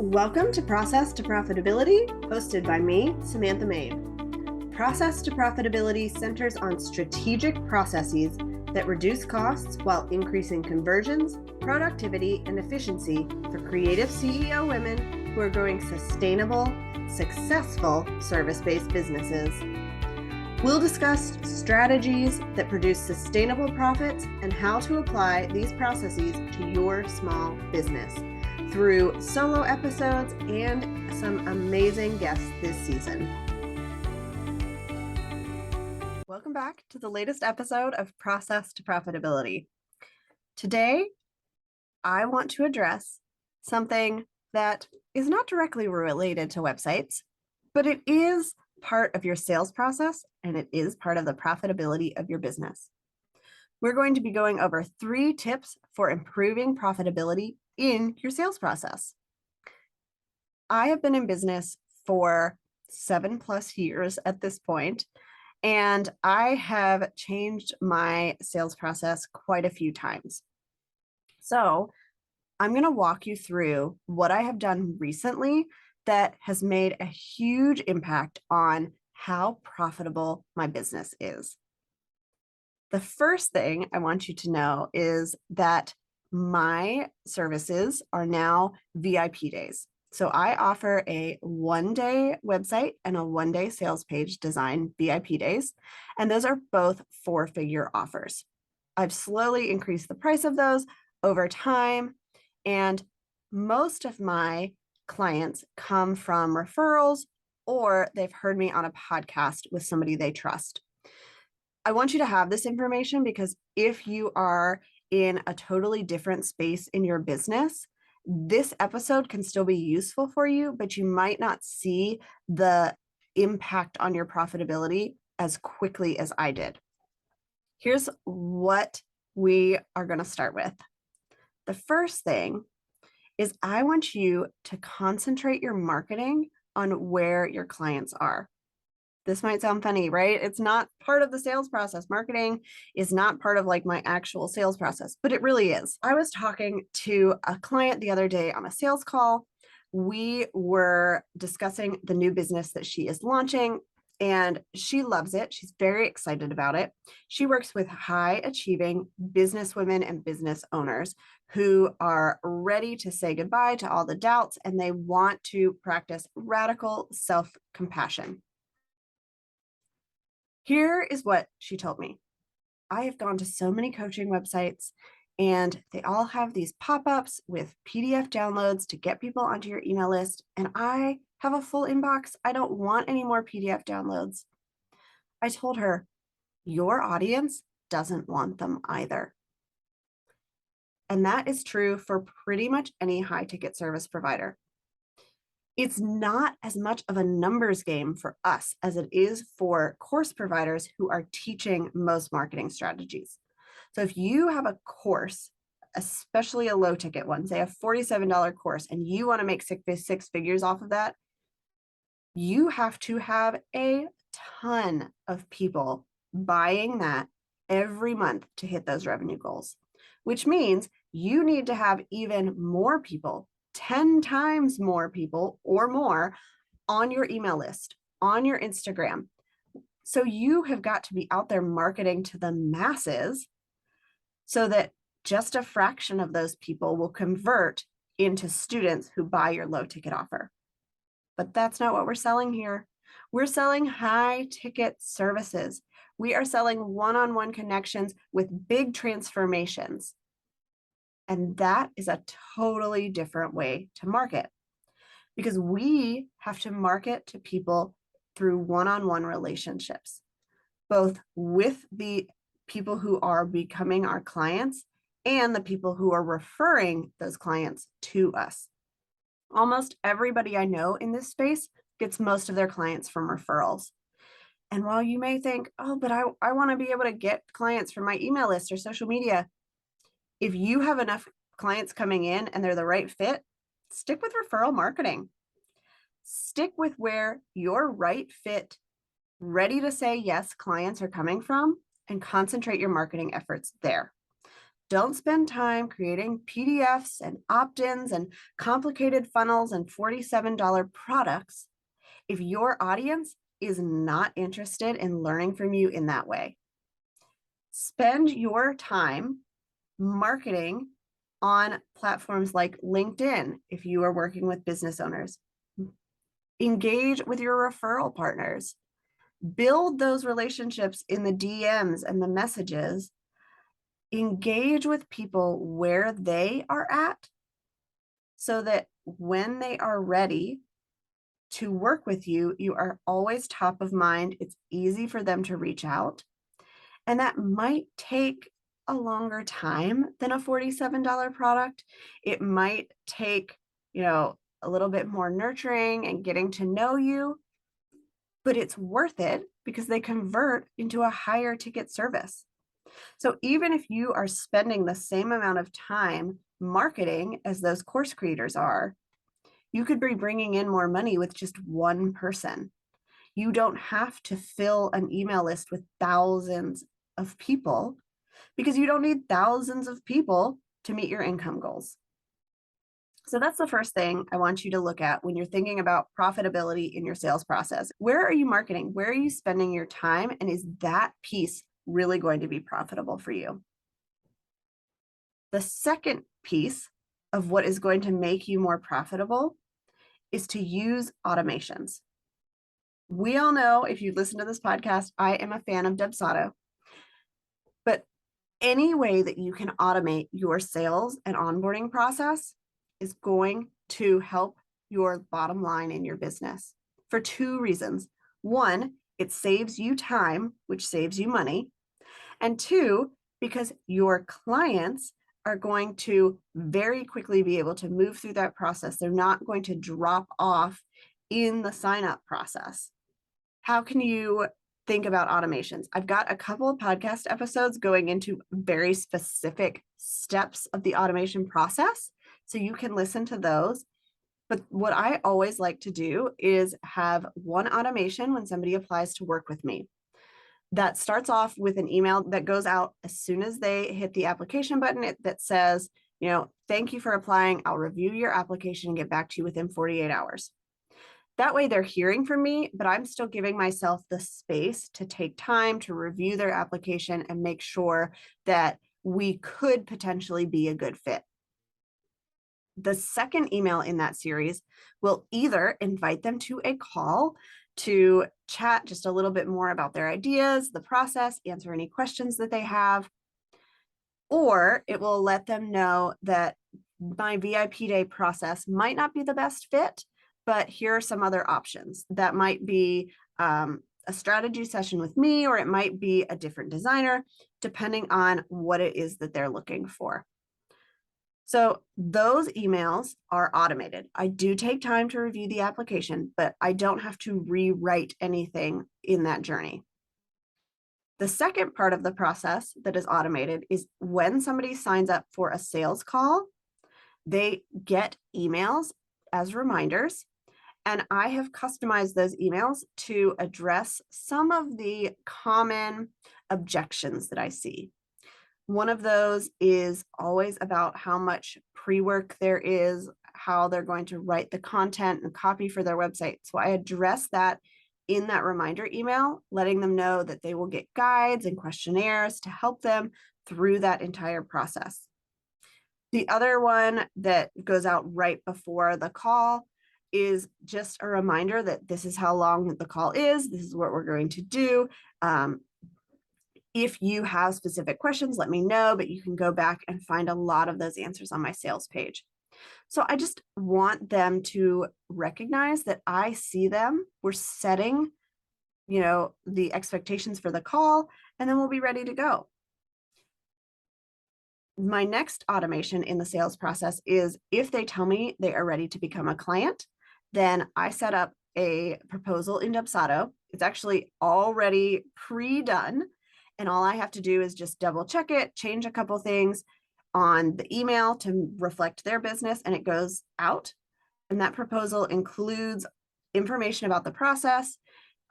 Welcome to Process to Profitability, hosted by me, Samantha Mabe. Process to Profitability centers on strategic processes that reduce costs while increasing conversions, productivity, and efficiency for creative CEO women who are growing sustainable, successful service-based businesses. We'll discuss strategies that produce sustainable profits and how to apply these processes to your small business through solo episodes and some amazing guests this season. Welcome back to the latest episode of Process to Profitability. Today, I want to address something that is not directly related to websites, but it is part of your sales process and it is part of the profitability of your business. We're going to be going over 3 tips for improving profitability in your sales process. I have been in business for 7+ years at this point, and I have changed my sales process quite a few times. So I'm going to walk you through what I have done recently that has made a huge impact on how profitable my business is. The first thing I want you to know is that my services are now VIP days. So I offer a 1-day website and a 1-day sales page design VIP days, and those are both 4-figure offers. I've slowly increased the price of those over time, and most of my clients come from referrals or they've heard me on a podcast with somebody they trust. I want you to have this information because if you are in a totally different space in your business, this episode can still be useful for you, but you might not see the impact on your profitability as quickly as I did. Here's what we are going to start with. The first thing is I want you to concentrate your marketing on where your clients are. This might sound funny, right? It's not part of the sales process. Marketing is not part of like my actual sales process, but it really is. I was talking to a client the other day on a sales call. We were discussing the new business that she is launching, and she loves it. She's very excited about it. She works with high achieving business women and business owners who are ready to say goodbye to all the doubts, and they want to practice radical self-compassion. Here is what she told me. I have gone to so many coaching websites and they all have these pop-ups with PDF downloads to get people onto your email list. And I have a full inbox. I don't want any more PDF downloads. I told her, your audience doesn't want them either. And that is true for pretty much any high ticket service provider. It's not as much of a numbers game for us as it is for course providers who are teaching most marketing strategies. So if you have a course, especially a low ticket one, say a $47 course, and you want to make 6 figures off of that, you have to have a ton of people buying that every month to hit those revenue goals, which means you need to have even more people, 10 times more people or more on your email list, on your Instagram. So you have got to be out there marketing to the masses so that just a fraction of those people will convert into students who buy your low ticket offer. But that's not what we're selling here. We're selling high ticket services. We are selling one-on-one connections with big transformations. And that is a totally different way to market because we have to market to people through one-on-one relationships, both with the people who are becoming our clients and the people who are referring those clients to us. Almost everybody I know in this space gets most of their clients from referrals. And while you may think, oh, but I want to be able to get clients from my email list or social media, if you have enough clients coming in and they're the right fit, stick with referral marketing. Stick with where your right fit, ready to say yes clients are coming from and concentrate your marketing efforts there. Don't spend time creating PDFs and opt-ins and complicated funnels and $47 products if your audience is not interested in learning from you in that way. Spend your time marketing on platforms like LinkedIn if you are working with business owners. Engage with your referral partners. Build those relationships in the DMs and the messages. Engage with people where they are at so that when they are ready to work with you, you are always top of mind. It's easy for them to reach out. And that might take a longer time than a $47 product. It might take, a little bit more nurturing and getting to know you, but it's worth it because they convert into a higher ticket service. So even if you are spending the same amount of time marketing as those course creators are, you could be bringing in more money with just one person. You don't have to fill an email list with thousands of people because you don't need thousands of people to meet your income goals. So that's the first thing I want you to look at when you're thinking about profitability in your sales process. Where are you marketing? Where are you spending your time? And is that piece really going to be profitable for you? The second piece of what is going to make you more profitable is to use automations. We all know, if you listen to this podcast, I am a fan of Dubsado. But any way that you can automate your sales and onboarding process is going to help your bottom line in your business for two reasons. One, it saves you time, which saves you money. And two, because your clients are going to very quickly be able to move through that process. They're not going to drop off in the sign-up process. How can you think about automations? I've got a couple of podcast episodes going into very specific steps of the automation process, so you can listen to those. But what I always like to do is have one automation when somebody applies to work with me. That starts off with an email that goes out as soon as they hit the application button that says, thank you for applying. I'll review your application and get back to you within 48 hours. That way they're hearing from me, but I'm still giving myself the space to take time to review their application and make sure that we could potentially be a good fit. The second email in that series will either invite them to a call to chat just a little bit more about their ideas, the process, answer any questions that they have, or it will let them know that my VIP day process might not be the best fit, but here are some other options. That might be a strategy session with me, or it might be a different designer, depending on what it is that they're looking for. So those emails are automated. I do take time to review the application, but I don't have to rewrite anything in that journey. The second part of the process that is automated is when somebody signs up for a sales call, they get emails as reminders, and I have customized those emails to address some of the common objections that I see. One of those is always about how much pre-work there is, how they're going to write the content and copy for their website. So I address that in that reminder email, letting them know that they will get guides and questionnaires to help them through that entire process. The other one that goes out right before the call is just a reminder that this is how long the call is. This is what we're going to do. If you have specific questions, let me know, but you can go back and find a lot of those answers on my sales page. So I just want them to recognize that I see them. We're setting, the expectations for the call, and then we'll be ready to go. My next automation in the sales process is if they tell me they are ready to become a client, then I set up a proposal in Dubsado. It's actually already pre-done. And all I have to do is just double check it, change a couple things on the email to reflect their business, and it goes out. And that proposal includes information about the process.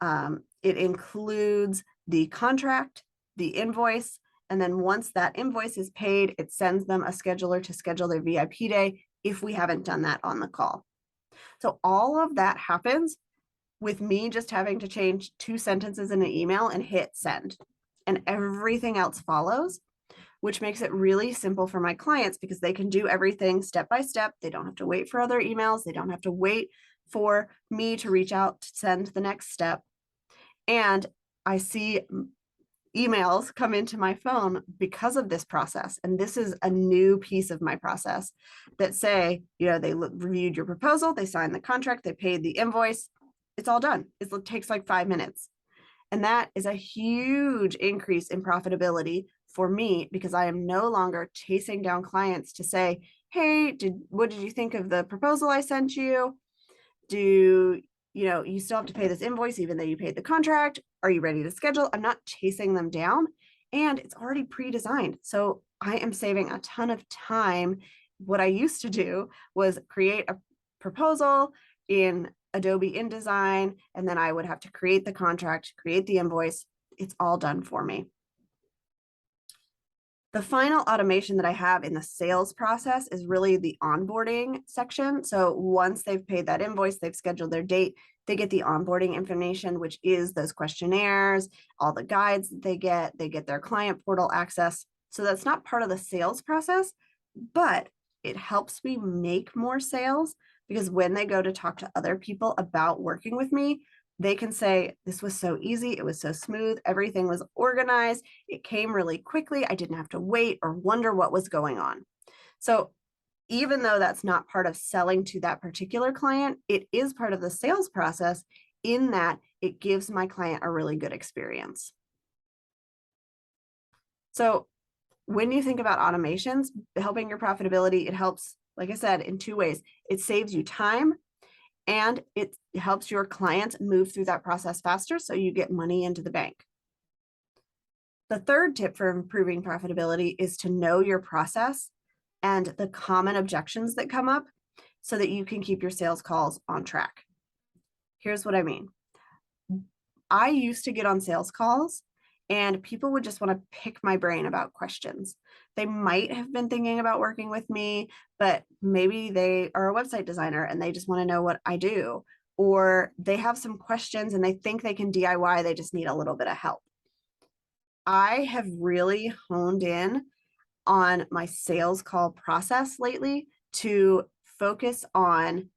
It includes the contract, the invoice, And then once that invoice is paid, it sends them a scheduler to schedule their VIP day if we haven't done that on the call. So all of that happens with me just having to change 2 sentences in an email and hit send. And everything else follows, which makes it really simple for my clients because they can do everything step by step. They don't have to wait for other emails. They don't have to wait for me to reach out to send the next step. And I see emails come into my phone because of this process. And this is a new piece of my process that say, they reviewed your proposal, they signed the contract, they paid the invoice. It's all done. It takes like 5 minutes. And that is a huge increase in profitability for me because I am no longer chasing down clients to say, hey, what did you think of the proposal I sent you? You still have to pay this invoice even though you paid the contract? Are you ready to schedule? I'm not chasing them down, and it's already pre-designed. So I am saving a ton of time. What I used to do was create a proposal in Adobe InDesign, and then I would have to create the contract, create the invoice. It's all done for me. The final automation that I have in the sales process is really the onboarding section. So once they've paid that invoice, they've scheduled their date, they get the onboarding information, which is those questionnaires, all the guides that they get their client portal access. So that's not part of the sales process, but it helps me make more sales because when they go to talk to other people about working with me, they can say, this was so easy. It was so smooth. Everything was organized. It came really quickly. I didn't have to wait or wonder what was going on. So even though that's not part of selling to that particular client, it is part of the sales process in that it gives my client a really good experience. So when you think about automations, helping your profitability, it helps, like I said, in 2 ways. It saves you time and it helps your clients move through that process faster so you get money into the bank. The third tip for improving profitability is to know your process and the common objections that come up so that you can keep your sales calls on track. Here's what I mean. I used to get on sales calls and people would just want to pick my brain about questions. They might have been thinking about working with me, but maybe they are a website designer and they just want to know what I do, or they have some questions and they think they can DIY, they just need a little bit of help. I have really honed in on my sales call process lately to focus on,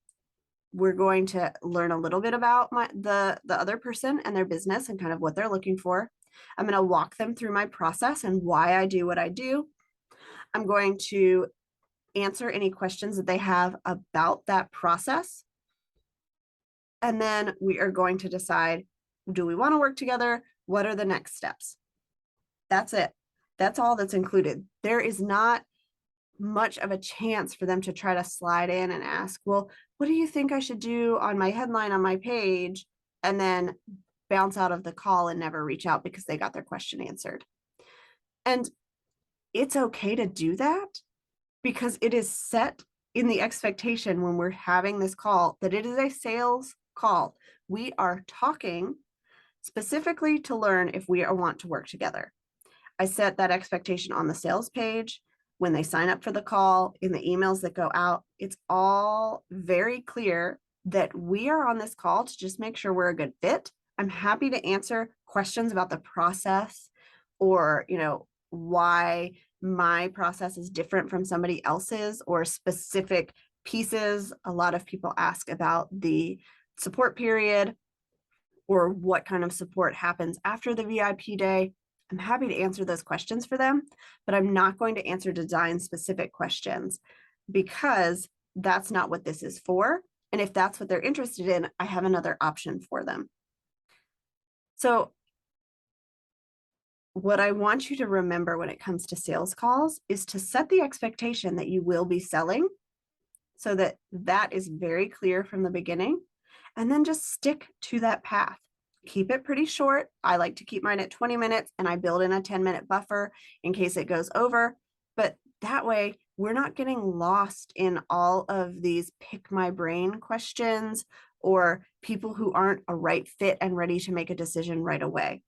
we're going to learn a little bit about the other person and their business and kind of what they're looking for. I'm going to walk them through my process and why I do what I do. I'm going to answer any questions that they have about that process. And then we are going to decide, do we want to work together? What are the next steps? That's it. That's all that's included. There is not much of a chance for them to try to slide in and ask, well, what do you think I should do on my headline on my page? And then bounce out of the call and never reach out because they got their question answered. And it's okay to do that because it is set in the expectation when we're having this call that it is a sales call. We are talking specifically to learn if we want to work together. I set that expectation on the sales page, when they sign up for the call, in the emails that go out. It's all very clear that we are on this call to just make sure we're a good fit. I'm happy to answer questions about the process or, why my process is different from somebody else's or specific pieces. A lot of people ask about the support period or what kind of support happens after the VIP day. I'm happy to answer those questions for them, but I'm not going to answer design specific questions because that's not what this is for. And if that's what they're interested in, I have another option for them. So what I want you to remember when it comes to sales calls is to set the expectation that you will be selling so that that is very clear from the beginning, and then just stick to that path. Keep it pretty short. I like to keep mine at 20 minutes and I build in a 10-minute buffer in case it goes over. But that way we're not getting lost in all of these pick my brain questions or people who aren't a right fit and ready to make a decision right away.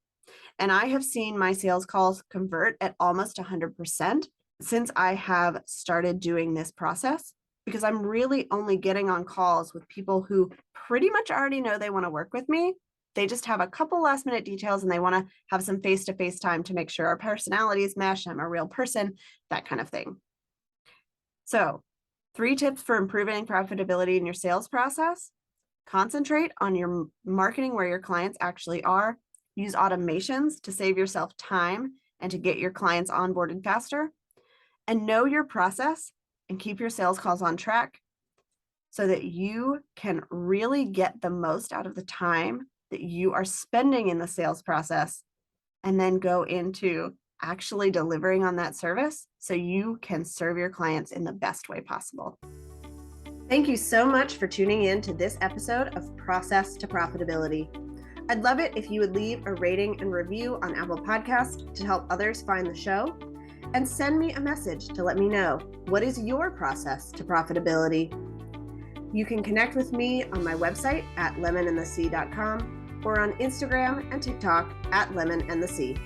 And I have seen my sales calls convert at almost 100% since I have started doing this process, because I'm really only getting on calls with people who pretty much already know they want to work with me. They just have a couple last minute details and they want to have some face-to-face time to make sure our personalities mesh. I'm a real person, that kind of thing. So 3 tips for improving profitability in your sales process. Concentrate on your marketing where your clients actually are. Use automations to save yourself time and to get your clients onboarded faster. And know your process and keep your sales calls on track so that you can really get the most out of the time that you are spending in the sales process, and then go into actually delivering on that service so you can serve your clients in the best way possible. Thank you so much for tuning in to this episode of Process to Profitability. I'd love it if you would leave a rating and review on Apple Podcasts to help others find the show, and send me a message to let me know, what is your process to profitability? You can connect with me on my website at lemonandthesea.com or on Instagram and TikTok at lemonandthesea.